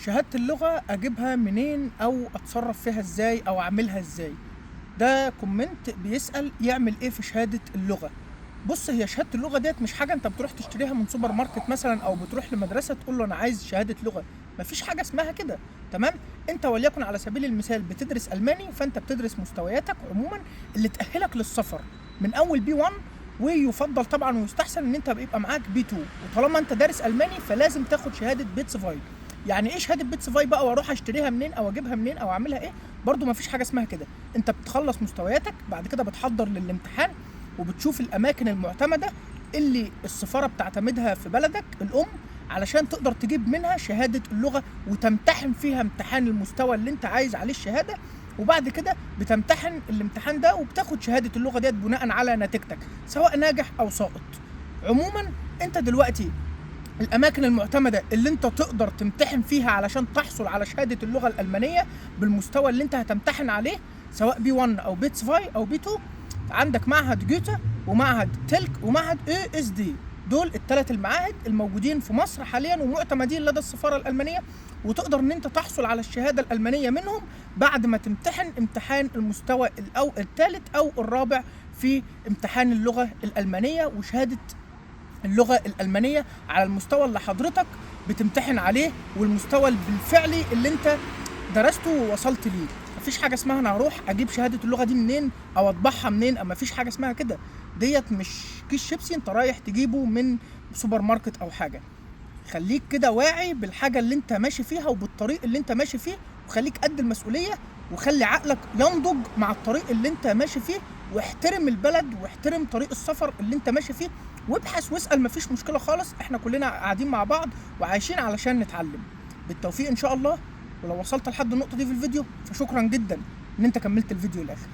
شهادة اللغة أجيبها منين أو أتصرف فيها إزاي أو أعملها إزاي؟ ده كومنت بيسأل يعمل إيه في شهادة اللغة. بص، هي شهادة اللغة ديت مش حاجة أنت بتروح تشتريها من سوبر ماركت مثلا أو بتروح لمدرسة تقول له أنا عايز شهادة لغة. مفيش حاجة اسمها كده. تمام؟ أنت وليكن على سبيل المثال بتدرس ألماني، فأنت بتدرس مستوياتك عموما اللي تأهلك للسفر من أول B1، ويفضل طبعا ويستحسن ان انت بيبقى معاك B2. وطالما انت دارس الماني فلازم تاخد شهاده بيتس فاي. يعني ايه شهاده بيتس فاي بقى، واروح اشتريها منين او اجيبها منين او اعملها ايه؟ برضو مفيش حاجه اسمها كده. انت بتخلص مستوياتك، بعد كده بتحضر للامتحان وبتشوف الاماكن المعتمده اللي السفاره بتعتمدها في بلدك الام علشان تقدر تجيب منها شهاده اللغه وتمتحن فيها امتحان المستوى اللي انت عايز عليه الشهاده. وبعد كده بتمتحن الامتحان ده وبتاخد شهاده اللغه ديت بناء على نتيجتك سواء ناجح او ساقط. عموما انت دلوقتي الاماكن المعتمده اللي انت تقدر تمتحن فيها علشان تحصل على شهاده اللغه الالمانيه بالمستوى اللي انت هتمتحن عليه سواء B1 او بيتس فاي او B2، عندك معهد جوتا ومعهد تلك ومعهد ASD. دول الثلاث المعاهد الموجودين في مصر حاليا ومعتمدين لدى السفاره الالمانيه، وتقدر ان انت تحصل على الشهاده الالمانيه منهم بعد ما تمتحن امتحان المستوى الثالث او الرابع في امتحان اللغه الالمانيه. وشهاده اللغه الالمانيه على المستوى اللي حضرتك بتمتحن عليه والمستوى الفعلي اللي انت درسته ووصلت ليه. مفيش حاجه اسمها انا هروح اجيب شهاده اللغه دي منين او اطبعها منين، اما مفيش حاجه اسمها كده. ديت مش كيس شيبسي انت رايح تجيبه من سوبر ماركت او حاجه. خليك كده واعي بالحاجه اللي انت ماشي فيها وبالطريق اللي انت ماشي فيه، وخليك قد المسؤوليه، وخلي عقلك ينضج مع الطريق اللي انت ماشي فيه، واحترم البلد واحترم طريق السفر اللي انت ماشي فيه، وابحث واسال. مفيش مشكله خالص، احنا كلنا قاعدين مع بعض وعايشين علشان نتعلم. بالتوفيق ان شاء الله. ولو وصلت لحد النقطه دي في الفيديو فشكرا جدا ان انت كملت الفيديو للاخر.